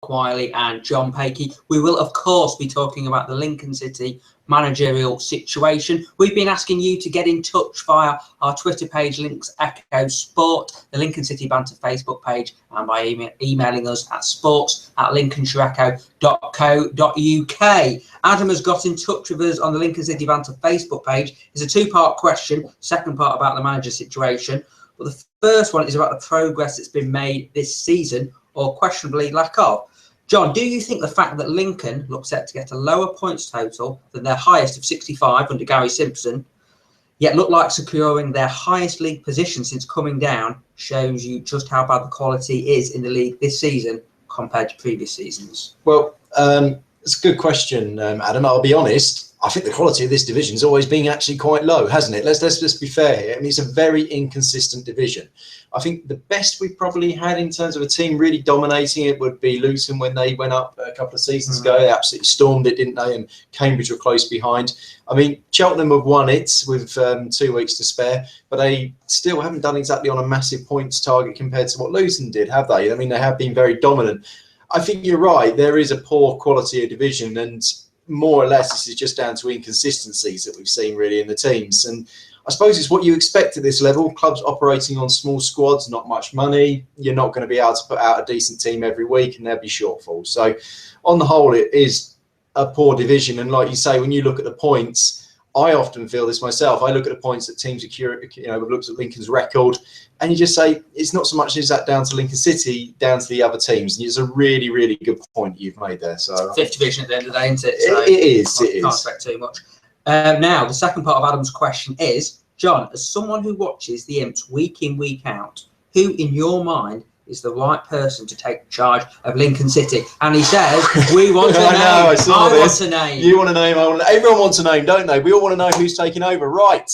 Mark Whiley and John Pakey. We will, of course, be talking about the Lincoln City managerial situation. We've been asking you to get in touch via our Twitter page, Links Echo Sport, the Lincoln City Banter Facebook page, and by emailing us at sports@lincolnshireecho.co.uk. Adam has got in touch with us on the Lincoln City Banter Facebook page. It's a two-part question, second part about the manager situation. But the first one is about the progress that's been made this season, or questionably lack of. John, do you think the fact that Lincoln looks set to get a lower points total than their highest of 65 under Gary Simpson, yet look like securing their highest league position since coming down, shows you just how bad the quality is in the league this season compared to previous seasons? Well, it's a good question, Adam. I'll be honest. I think the quality of this division has always been actually quite low, hasn't it? Let's just be fair here. I mean, it's a very inconsistent division. I think the best we've probably had in terms of a team really dominating it would be Luton when they went up a couple of seasons ago. They absolutely stormed it, didn't they? And Cambridge were close behind. I mean, Cheltenham have won it with 2 weeks to spare, but they still haven't done exactly on a massive points target compared to what Luton did, have they? I mean, they have been very dominant. I think you're right. There is a poor quality of division, and more or less this is just down to inconsistencies that we've seen really in the teams. And I suppose it's what you expect at this level. Clubs operating on small squads, not much money. You're not going to be able to put out a decent team every week, and there'll be shortfalls. So on the whole, it is a poor division. And like you say, when you look at the points, I often feel this myself. I look at the points that teams are, we've looked at Lincoln's record, and you just say it's not so much is that down to Lincoln City, down to the other teams. And it's a really, really good point you've made there. So fifth division at the end of the day, isn't it? So it is. Can't expect too much. Now, the second part of Adam's question is, John, as someone who watches the Imps week in, week out, who in your mind is the right person to take charge of Lincoln City? And he says, we want a name. I want a name. You want a name. Everyone wants a name, don't they? We all want to know who's taking over. Right.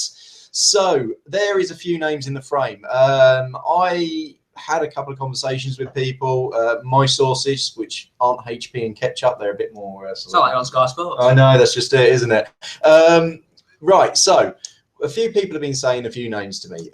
So there is a few names in the frame. I had a couple of conversations with people. My sources, which aren't HP and Ketchup, they're a bit more... it's not like on Sky Sports. I know, that's just it, isn't it? Right, so a few people have been saying a few names to me.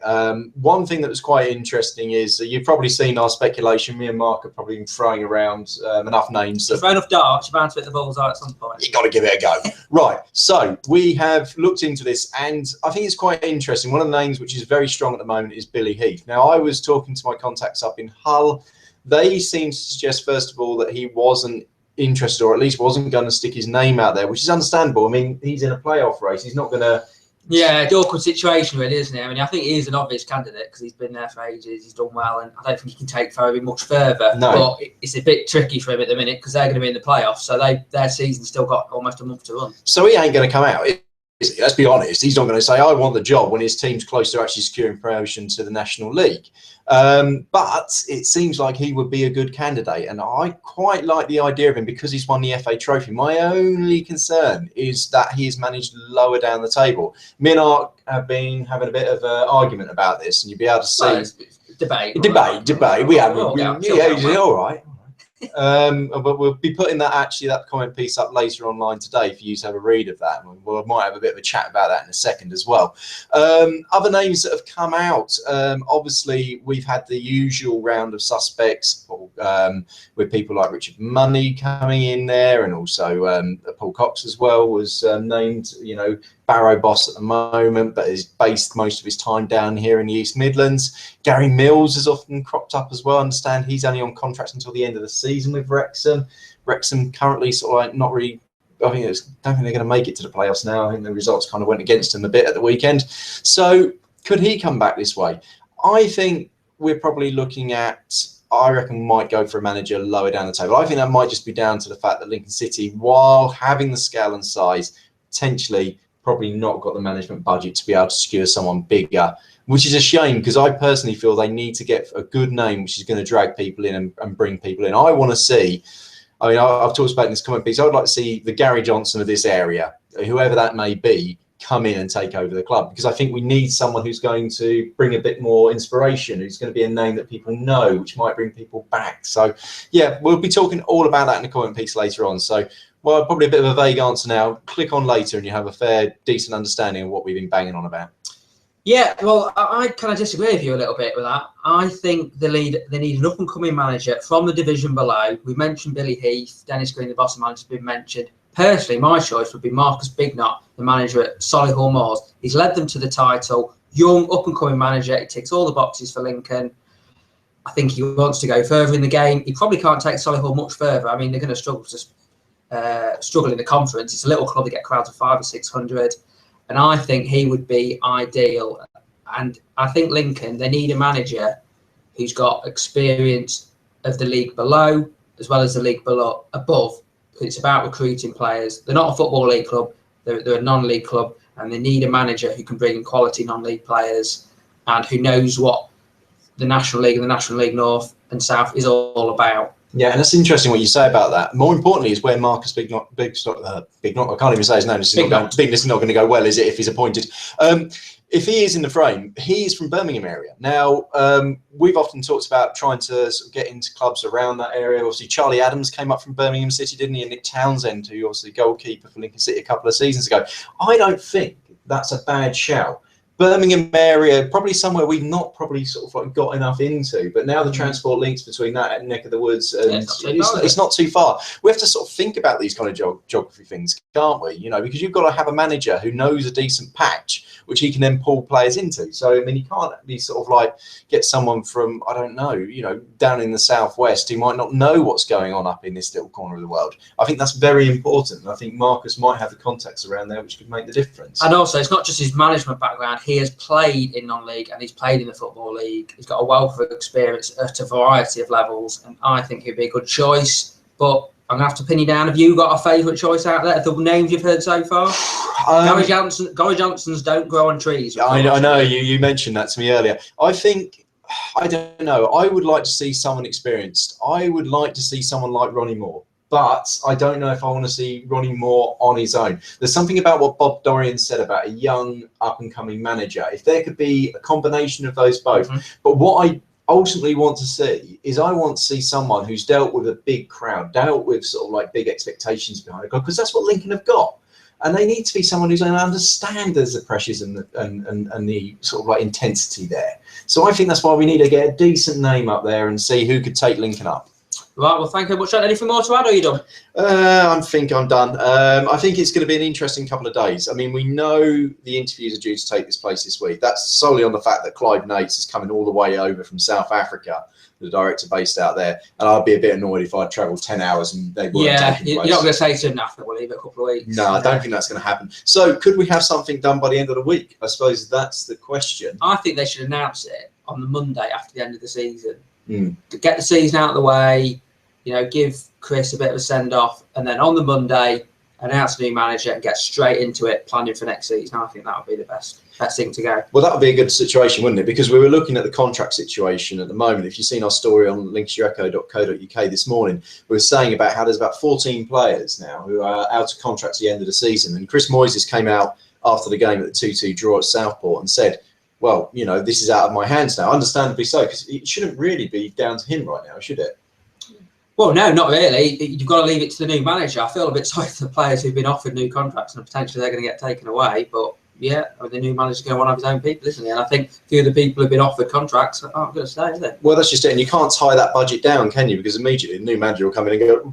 One thing that was quite interesting is you've probably seen our speculation. Me and Mark have probably been throwing around enough names. You've thrown enough darts, you're bound to hit the bullseye at some point. You've got to give it a go. Right, so we have looked into this, and I think it's quite interesting. One of the names which is very strong at the moment is Billy Heath. Now, I was talking to my contacts up in Hull. They seem to suggest, first of all, that he wasn't interested, or at least wasn't going to stick his name out there, which is understandable. I mean, he's in a playoff race. He's not going to... Yeah, it's an awkward situation, really, isn't it? I mean, I think he is an obvious candidate because he's been there for ages, he's done well, and I don't think he can take very much further. No. But it's a bit tricky for him at the minute because they're going to be in the playoffs, so their season's still got almost a month to run. So he ain't going to come out, is he? Let's be honest. He's not going to say, I want the job when his team's close to actually securing promotion to the National League. But it seems like he would be a good candidate, and I quite like the idea of him because he's won the FA Trophy. My only concern is that he has managed lower down the table. Me and Art have been having a bit of an argument about this, and you'll be able to see... Well, debate. We have. All right. But we'll be putting that comment piece up later online today for you to have a read of that. We might have a bit of a chat about that in a second as well. Other names that have come out, obviously we've had the usual round of suspects with people like Richard Money coming in there, and also Paul Cox as well was named, Barrow boss at the moment, but has based most of his time down here in the East Midlands. Gary Mills has often cropped up as well. I understand he's only on contract until the end of the season with Wrexham. Wrexham currently sort of like not really... don't think they're going to make it to the playoffs now. I think the results kind of went against them a bit at the weekend. So could he come back this way? I think we're probably looking at... I reckon we might go for a manager lower down the table. I think that might just be down to the fact that Lincoln City, while having the scale and size, potentially... probably not got the management budget to be able to secure someone bigger, which is a shame because I personally feel they need to get a good name which is going to drag people in and bring people in. I want to see, I mean, I've talked about in this comment piece, I would like to see the Gary Johnson of this area, whoever that may be, come in and take over the club, because I think we need someone who's going to bring a bit more inspiration, who's going to be a name that people know, which might bring people back. So yeah, we'll be talking all about that in the comment piece later on. So well, probably a bit of a vague answer now. Click on later and you have a fair, decent understanding of what we've been banging on about. Yeah, well, I kind of disagree with you a little bit with that. I think they need an up-and-coming manager from the division below. We mentioned Billy Heath, Dennis Green, the boss manager, has been mentioned. Personally, my choice would be Marcus Bignot, the manager at Solihull Moors. He's led them to the title. Young, up-and-coming manager. He ticks all the boxes for Lincoln. I think he wants to go further in the game. He probably can't take Solihull much further. I mean, they're going to struggle in the conference. It's a little club that get crowds of 500 or 600. And I think he would be ideal. And I think Lincoln, they need a manager who's got experience of the league below as well as the league above. It's about recruiting players. They're not a football league club. They're a non-league club. And they need a manager who can bring in quality non-league players and who knows what the National League and the National League North and South is all about. Yeah, and that's interesting what you say about that. More importantly is where Marcus Bignot, I can't even say his name. This is not going to go well, is it, if he's appointed? If he is in the frame, he is from Birmingham area. Now, we've often talked about trying to sort of get into clubs around that area. Obviously, Charlie Adams came up from Birmingham City, didn't he? And Nick Townsend, who obviously goalkeeper for Lincoln City a couple of seasons ago. I don't think that's a bad shout. Birmingham area, probably somewhere we've not probably sort of like got enough into, but now the transport links between that neck of the woods, and it's not too far. We have to sort of think about these kind of geography things, can't we? You know, because you've got to have a manager who knows a decent patch, which he can then pull players into. So, I mean, you can't be sort of like get someone from, I don't know, you know, down in the southwest who might not know what's going on up in this little corner of the world. I think that's very important. And I think Marcus might have the contacts around there which could make the difference. And also, it's not just his management background. He has played in non-league and he's played in the Football League. He's got a wealth of experience at a variety of levels, and I think he'd be a good choice. But I'm going to have to pin you down. Have you got a favourite choice out there? The names you've heard so far? Gary Johnson's don't grow on trees. I know, you mentioned that to me earlier. I think, I don't know, I would like to see someone experienced. I would like to see someone like Ronnie Moore. But I don't know if I want to see Ronnie Moore on his own. There's something about what Bob Dorian said about a young, up-and-coming manager. If there could be a combination of those both. But what I ultimately want to see is I want to see someone who's dealt with a big crowd, dealt with sort of like big expectations behind it, because that's what Lincoln have got. And they need to be someone who's going to understand there's the pressures and the sort of like intensity there. So I think that's why we need to get a decent name up there and see who could take Lincoln up. Right, well, thank you very much. Anything more to add, or are you done? I think I'm done. I think it's going to be an interesting couple of days. I mean, we know the interviews are due to take this place this week. That's solely on the fact that Clive Nates is coming all the way over from South Africa, the director based out there. And I'd be a bit annoyed if I'd travelled 10 hours and they weren't taking place. You're not going to say to him after, we'll leave it a couple of weeks. No, I don't think that's going to happen. So could we have something done by the end of the week? I suppose that's the question. I think they should announce it on the Monday after the end of the season. To get the season out of the way, you know, give Chris a bit of a send-off, and then on the Monday, announce a new manager and get straight into it, planning for next season. I think that would be the best thing to go. Well, that would be a good situation, wouldn't it? Because we were looking at the contract situation at the moment. If you've seen our story on lincolnshireecho.co.uk this morning, we were saying about how there's about 14 players now who are out of contract at the end of the season. And Chris Moyes came out after the game at the 2-2 draw at Southport and said, well, you know, this is out of my hands now. Understandably so, because it shouldn't really be down to him right now, should it? Well, no, not really. You've got to leave it to the new manager. I feel a bit sorry for the players who've been offered new contracts and potentially they're going to get taken away. But yeah, the new manager's going to want to have his own people, isn't he? And I think a few of the people who've been offered contracts aren't going to stay, is it? Well, that's just it. And you can't tie that budget down, can you? Because immediately the new manager will come in and go,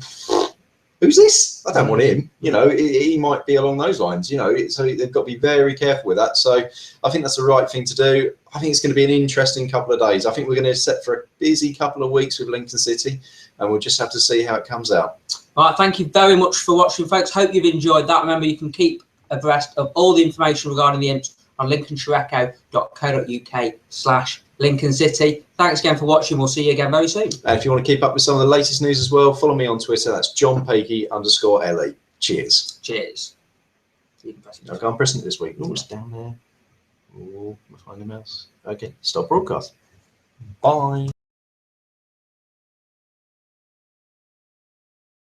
who's this? I don't want him. You know, he might be along those lines, you know, so they've got to be very careful with that. So I think that's the right thing to do. I think it's going to be an interesting couple of days. I think we're going to set for a busy couple of weeks with Lincoln City, and we'll just have to see how it comes out. All right, thank you very much for watching, folks. Hope you've enjoyed that. Remember, you can keep abreast of all the information regarding the Imps on lincolnshireecho.co.uk/Lincoln City. Thanks again for watching. We'll see you again very soon. And if you want to keep up with some of the latest news as well, follow me on Twitter. That's JohnPakey_LE. Cheers. Cheers. Okay, I'm pressing it this week. Oh, it's down there. Oh, I'm find the mouse. Okay, stop broadcast. Bye.